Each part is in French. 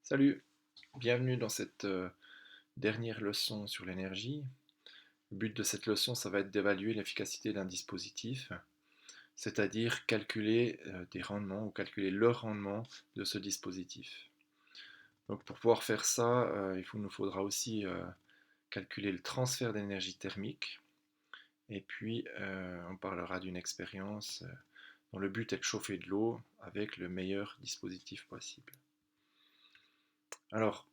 Salut, bienvenue dans cette dernière leçon sur l'énergie. Le but de cette leçon, ça va être d'évaluer l'efficacité d'un dispositif, c'est-à-dire calculer des rendements ou calculer le rendement de ce dispositif. Donc pour pouvoir faire ça, nous faudra aussi calculer le transfert d'énergie thermique et puis on parlera d'une expérience dont le but est de chauffer de l'eau avec le meilleur dispositif possible. Alors,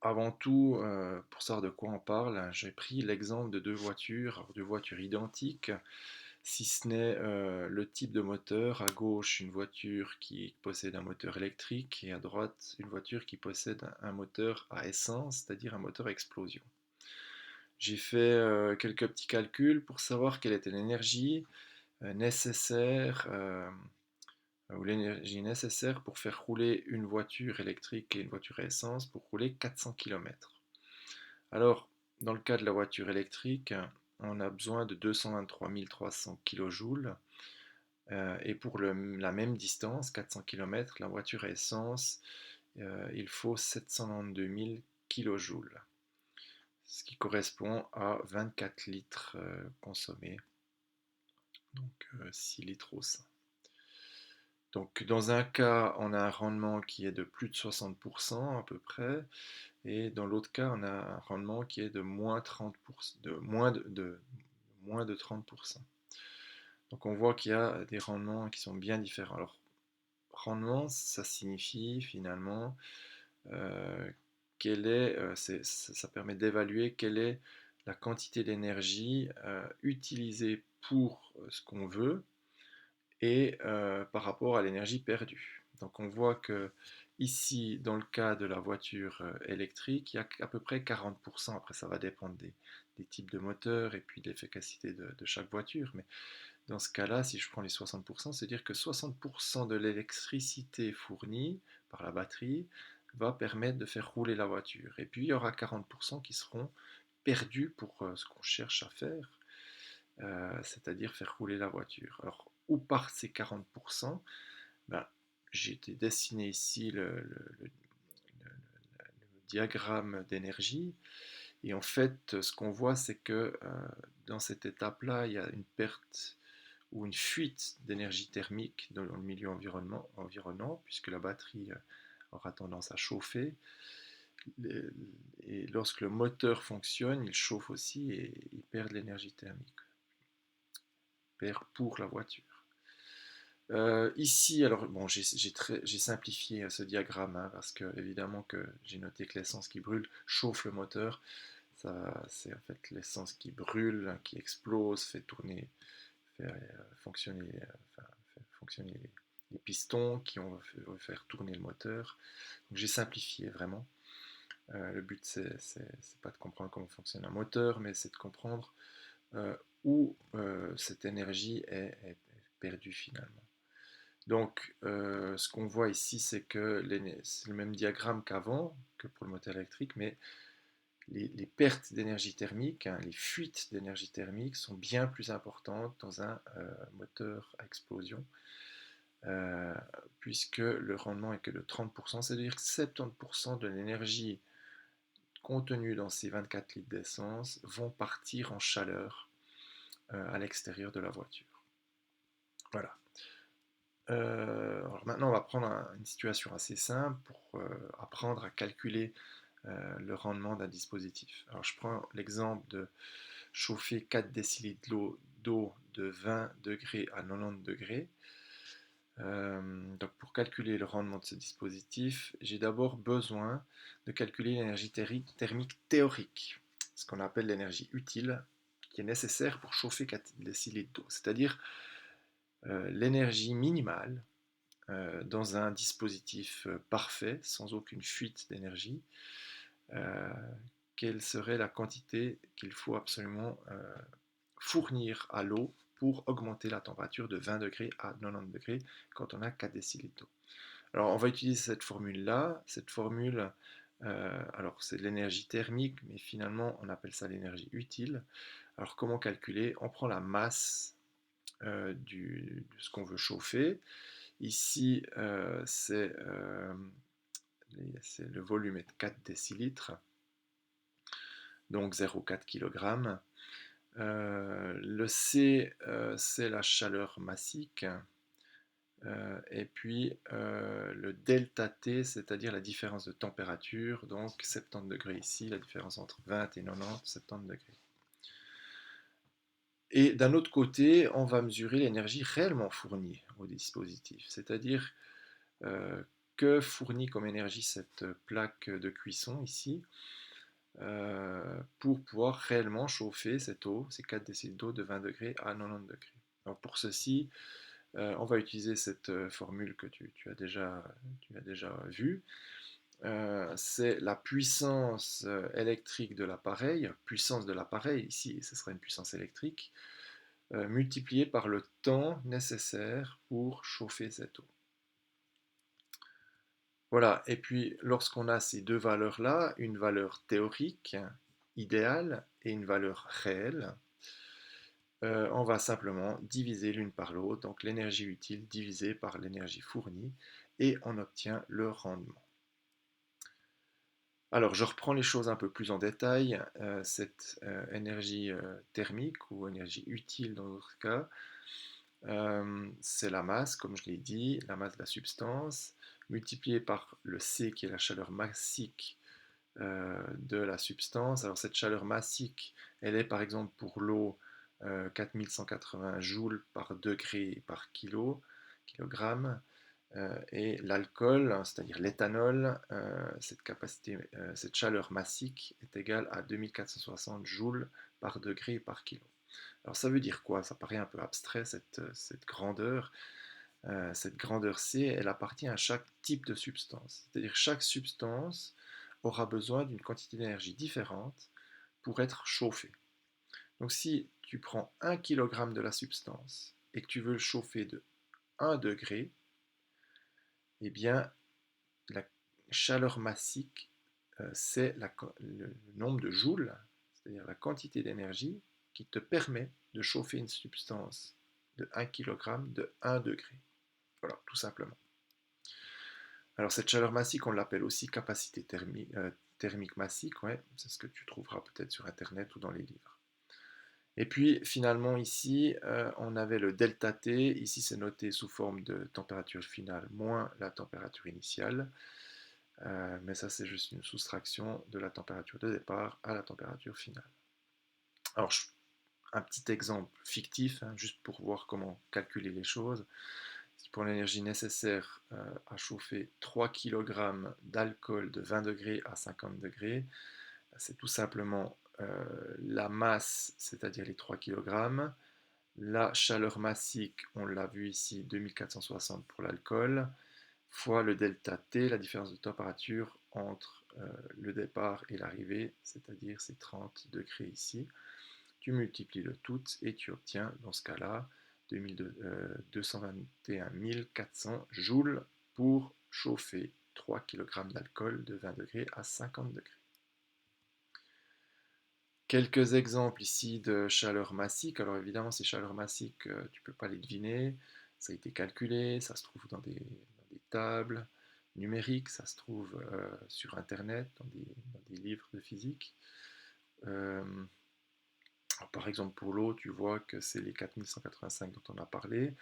avant tout, pour savoir de quoi on parle, j'ai pris l'exemple de deux voitures identiques, si ce n'est le type de moteur. À gauche, une voiture qui possède un moteur électrique et à droite, une voiture qui possède un moteur à essence, c'est-à-dire un moteur à explosion. J'ai fait quelques petits calculs pour savoir quelle était l'énergie nécessaire ou l'énergie nécessaire pour faire rouler une voiture électrique et une voiture à essence pour rouler 400 km. Alors, dans le cas de la voiture électrique, on a besoin de 223 300 kJ. Et pour la même distance, 400 km, la voiture à essence, il faut 792 000 kJ, ce qui correspond à 24 litres consommés, donc 6 litres au 100. Donc dans un cas, on a un rendement qui est de plus de 60% à peu près, et dans l'autre cas, on a un rendement qui est de moins 30%, moins de 30%. Donc on voit qu'il y a des rendements qui sont bien différents. Alors rendement, ça signifie finalement euh, ça permet d'évaluer quelle est la quantité d'énergie utilisée pour ce qu'on veut et par rapport à l'énergie perdue. Donc on voit que ici, dans le cas de la voiture électrique, il y a à peu près 40%. Après, ça va dépendre des types de moteurs et puis de l'efficacité de chaque voiture. Mais dans ce cas-là, si je prends les 60%, c'est-à-dire que 60% de l'électricité fournie par la batterie va permettre de faire rouler la voiture. Et puis il y aura 40% qui seront perdus pour ce qu'on cherche à faire, c'est-à-dire faire rouler la voiture. Alors, où part ces 40%? Ben, j'ai dessiné ici le diagramme d'énergie. Et en fait, ce qu'on voit, c'est que dans cette étape-là, il y a une perte ou une fuite d'énergie thermique dans le milieu environnant, puisque la batterie aura tendance à chauffer. Et lorsque le moteur fonctionne, il chauffe aussi et il perd de l'énergie thermique. Perd pour la voiture. Ici, alors bon, j'ai simplifié ce diagramme hein, parce que évidemment que j'ai noté que l'essence qui brûle chauffe le moteur. C'est en fait l'essence qui brûle, hein, qui explose, fait tourner, fait fonctionner, enfin, fait fonctionner les pistons qui vont faire tourner le moteur. Donc j'ai simplifié vraiment. Le but c'est pas de comprendre comment fonctionne un moteur, mais c'est de comprendre où cette énergie est perdue finalement. Donc, ce qu'on voit ici, c'est que c'est le même diagramme qu'avant, que pour le moteur électrique, mais les pertes d'énergie thermique, hein, les fuites d'énergie thermique sont bien plus importantes dans un moteur à explosion, euh, puisque le rendement est que de 30%, c'est-à-dire que 70% de l'énergie contenue dans ces 24 litres d'essence vont partir en chaleur à l'extérieur de la voiture. Voilà. Alors maintenant, on va prendre une situation assez simple pour apprendre à calculer le rendement d'un dispositif. Alors je prends l'exemple de chauffer 4 décilitres d'eau de 20 degrés à 90 degrés. Donc pour calculer le rendement de ce dispositif, j'ai d'abord besoin de calculer l'énergie thermique théorique, ce qu'on appelle l'énergie utile, qui est nécessaire pour chauffer 4 décilitres d'eau, c'est-à-dire l'énergie minimale dans un dispositif parfait, sans aucune fuite d'énergie, euh, quelle serait la quantité qu'il faut absolument fournir à l'eau pour augmenter la température de 20 degrés à 90 degrés quand on a 4 décilitres d'eau. Alors on va utiliser cette formule-là. Cette formule, alors c'est de l'énergie thermique, mais finalement on appelle ça l'énergie utile. Alors comment calculer? On prend la masse de ce qu'on veut chauffer. Ici, c'est le volume est de 4 décilitres, donc 0,4 kg. Le C, c'est la chaleur massique. Et puis le delta T, c'est-à-dire la différence de température, donc 70 degrés ici, la différence entre 20 et 90, 70 degrés. Et d'un autre côté, on va mesurer l'énergie réellement fournie au dispositif, c'est-à-dire que fournit comme énergie cette plaque de cuisson ici, pour pouvoir réellement chauffer cette eau, ces 4 décilitres d'eau de 20 degrés à 90 degrés. Alors pour ceci, on va utiliser cette formule que tu as déjà vue. C'est la puissance électrique de l'appareil, puissance de l'appareil, ici ce sera une puissance électrique, multipliée par le temps nécessaire pour chauffer cette eau. Voilà, et puis lorsqu'on a ces deux valeurs-là, une valeur théorique, idéale, et une valeur réelle, on va simplement diviser l'une par l'autre, donc l'énergie utile divisée par l'énergie fournie, et on obtient le rendement. Alors je reprends les choses un peu plus en détail. Cette énergie thermique ou énergie utile dans notre cas, c'est la masse, comme je l'ai dit, la masse de la substance, multipliée par le C qui est la chaleur massique de la substance. Alors cette chaleur massique, elle est par exemple pour l'eau 4180 joules par degré par kilogramme. Et l'alcool, c'est-à-dire l'éthanol, cette chaleur massique est égale à 2460 joules par degré par kilo. Alors ça veut dire quoi? Ça paraît un peu abstrait cette grandeur. Cette grandeur C, elle appartient à chaque type de substance. C'est-à-dire chaque substance aura besoin d'une quantité d'énergie différente pour être chauffée. Donc si tu prends 1 kg de la substance et que tu veux le chauffer de 1 degré, eh bien la chaleur massique, c'est le nombre de joules, c'est-à-dire la quantité d'énergie qui te permet de chauffer une substance de 1 kg de 1 degré. Voilà, tout simplement. Alors cette chaleur massique, on l'appelle aussi capacité thermique massique, ouais, c'est ce que tu trouveras peut-être sur Internet ou dans les livres. Et puis finalement ici, on avait le delta T, ici c'est noté sous forme de température finale moins la température initiale, mais ça c'est juste une soustraction de la température de départ à la température finale. Alors un petit exemple fictif, hein, juste pour voir comment calculer les choses. Pour l'énergie nécessaire à chauffer 3 kg d'alcool de 20 degrés à 50 degrés, c'est tout simplement la masse, c'est-à-dire les 3 kg, la chaleur massique, on l'a vu ici, 2460 pour l'alcool, fois le delta T, la différence de température entre le départ et l'arrivée, c'est-à-dire ces 30 degrés ici. Tu multiplies le tout et tu obtiens, dans ce cas-là, 221 400 joules pour chauffer 3 kg d'alcool de 20 degrés à 50 degrés. Quelques exemples ici de chaleur massique. Alors évidemment, ces chaleurs massiques, tu ne peux pas les deviner. Ça a été calculé, ça se trouve dans des tables numériques, ça se trouve sur Internet, dans des livres de physique. Par exemple, pour l'eau, tu vois que c'est les 4185 dont on a parlé,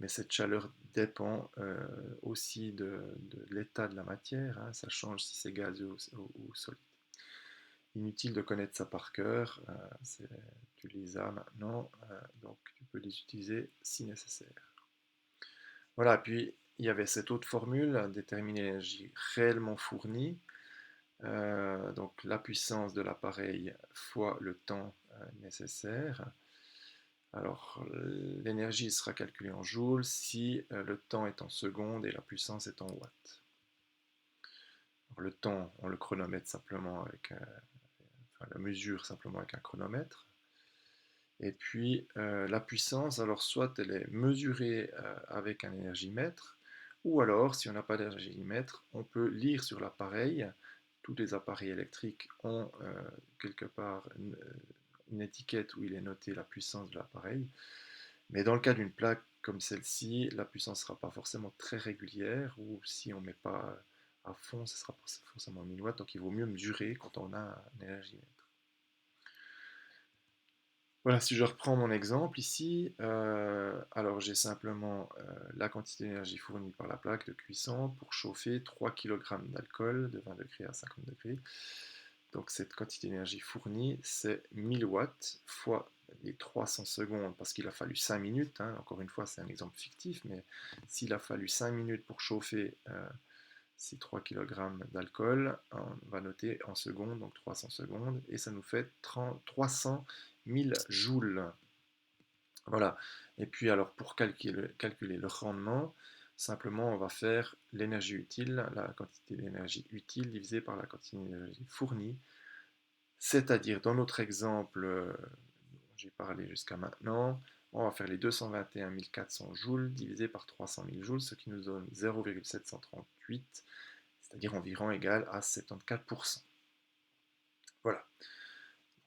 mais cette chaleur dépend aussi de l'état de la matière, hein, ça change si c'est gazeux ou solide. Inutile de connaître ça par cœur, tu les as maintenant, donc tu peux les utiliser si nécessaire. Voilà, puis il y avait cette autre formule, déterminer l'énergie réellement fournie, donc la puissance de l'appareil fois le temps nécessaire. Alors l'énergie sera calculée en joules si le temps est en secondes et la puissance est en watts. Alors, le temps, on le chronomètre simplement la mesure simplement avec un chronomètre. Et puis la puissance, alors soit elle est mesurée avec un énergimètre, ou alors si on n'a pas d'énergimètre, on peut lire sur l'appareil. Tous les appareils électriques ont quelque part une étiquette où il est noté la puissance de l'appareil. Mais dans le cas d'une plaque comme celle-ci, la puissance ne sera pas forcément très régulière, ou si on ne met pas À fond, ce sera forcément 1000 watts, donc il vaut mieux mesurer quand on a un énergimètre. Voilà, si je reprends mon exemple ici, alors j'ai simplement la quantité d'énergie fournie par la plaque de cuisson pour chauffer 3 kg d'alcool de 20 degrés à 50 degrés. Donc cette quantité d'énergie fournie, c'est 1000 watts fois les 300 secondes, parce qu'il a fallu 5 minutes, hein, encore une fois c'est un exemple fictif, mais s'il a fallu 5 minutes pour chauffer ces 3 kg d'alcool, on va noter en secondes, donc 300 secondes, et ça nous fait 300 000 joules. Voilà. Et puis alors pour calculer le rendement, simplement on va faire l'énergie utile, la quantité d'énergie utile divisée par la quantité d'énergie fournie. C'est-à-dire dans notre exemple, j'ai parlé jusqu'à maintenant, on va faire les 221 400 joules divisé par 300 000 joules, ce qui nous donne 0,738, c'est-à-dire environ égal à 74%. Voilà.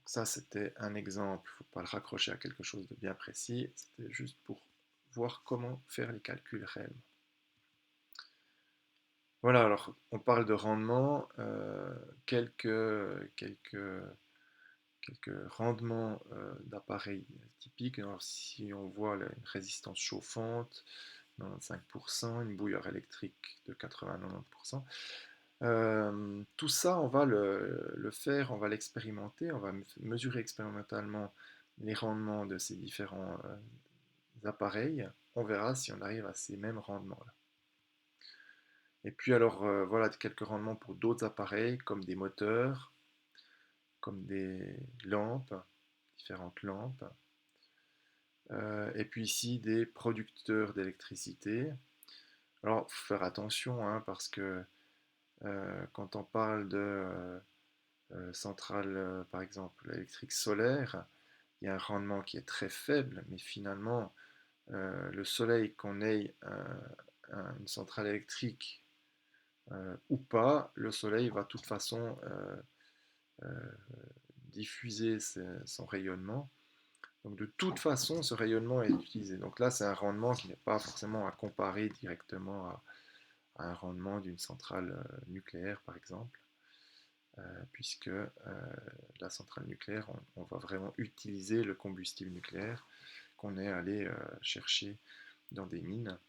Ça, c'était un exemple, il ne faut pas le raccrocher à quelque chose de bien précis, c'était juste pour voir comment faire les calculs réellement. Voilà, alors on parle de rendement, quelques rendements d'appareils typiques. Alors, si on voit une résistance chauffante, 95%, une bouilloire électrique de 80-90%, tout ça, on va le faire, on va l'expérimenter, on va mesurer expérimentalement les rendements de ces différents appareils. On verra si on arrive à ces mêmes rendements-là. Et puis alors, voilà quelques rendements pour d'autres appareils, comme des moteurs, comme des lampes, différentes lampes. Et puis ici, des producteurs d'électricité. Alors, faut faire attention, hein, parce que quand on parle de centrale, par exemple, électrique solaire, il y a un rendement qui est très faible, mais finalement, le soleil, qu'on ait une centrale électrique ou pas, le soleil va de toute façon euh, diffuser son rayonnement. Donc de toute façon, ce rayonnement est utilisé. Donc là, c'est un rendement qui n'est pas forcément à comparer directement à un rendement d'une centrale nucléaire, par exemple. Puisque la centrale nucléaire, on va vraiment utiliser le combustible nucléaire qu'on est allé chercher dans des mines,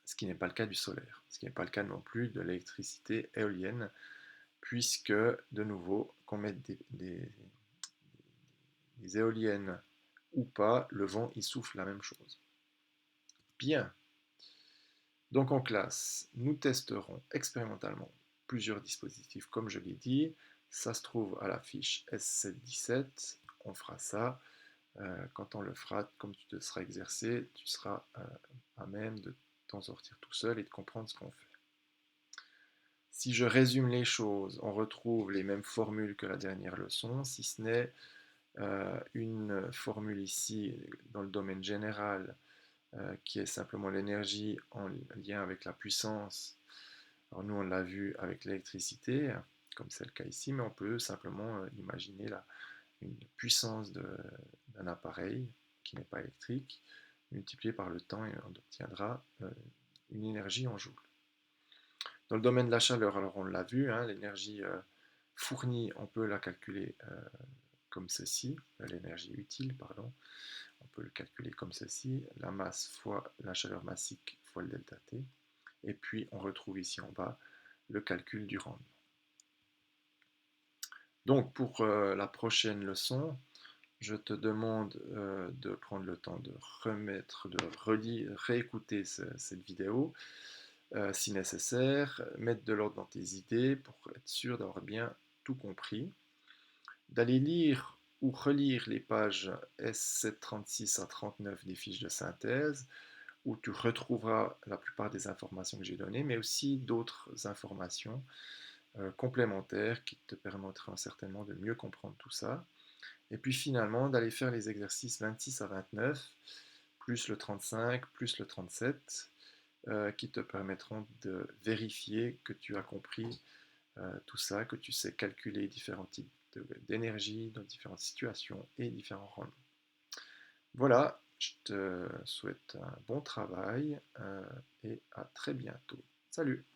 ce qui n'est pas le cas du solaire, ce qui n'est pas le cas non plus de l'électricité éolienne, puisque, de nouveau, qu'on mette des éoliennes ou pas, le vent y souffle la même chose. Bien, donc en classe, nous testerons expérimentalement plusieurs dispositifs, comme je l'ai dit. Ça se trouve à la fiche S717, on fera ça. Quand on le fera, comme tu te seras exercé, tu seras à même de t'en sortir tout seul et de comprendre ce qu'on fait. Si je résume les choses, on retrouve les mêmes formules que la dernière leçon, si ce n'est une formule ici dans le domaine général qui est simplement l'énergie en lien avec la puissance. Alors nous, on l'a vu avec l'électricité, comme c'est le cas ici, mais on peut simplement imaginer une puissance d'un appareil qui n'est pas électrique, multiplié par le temps, et on obtiendra une énergie en joules. Dans le domaine de la chaleur, alors on l'a vu, hein, l'énergie fournie, on peut la calculer comme ceci, l'énergie utile, pardon, on peut le calculer comme ceci, la masse fois la chaleur massique fois le delta T, et puis on retrouve ici en bas le calcul du rendement. Donc pour la prochaine leçon, je te demande de prendre le temps de réécouter cette vidéo, si nécessaire, mettre de l'ordre dans tes idées pour être sûr d'avoir bien tout compris, d'aller lire ou relire les pages S736 à 39 des fiches de synthèse, où tu retrouveras la plupart des informations que j'ai données, mais aussi d'autres informations complémentaires qui te permettront certainement de mieux comprendre tout ça. Et puis finalement, d'aller faire les exercices 26 à 29, plus le 35, plus le 37, qui te permettront de vérifier que tu as compris tout ça, que tu sais calculer différents types d'énergie dans différentes situations et différents rendements. Voilà, je te souhaite un bon travail et à très bientôt. Salut!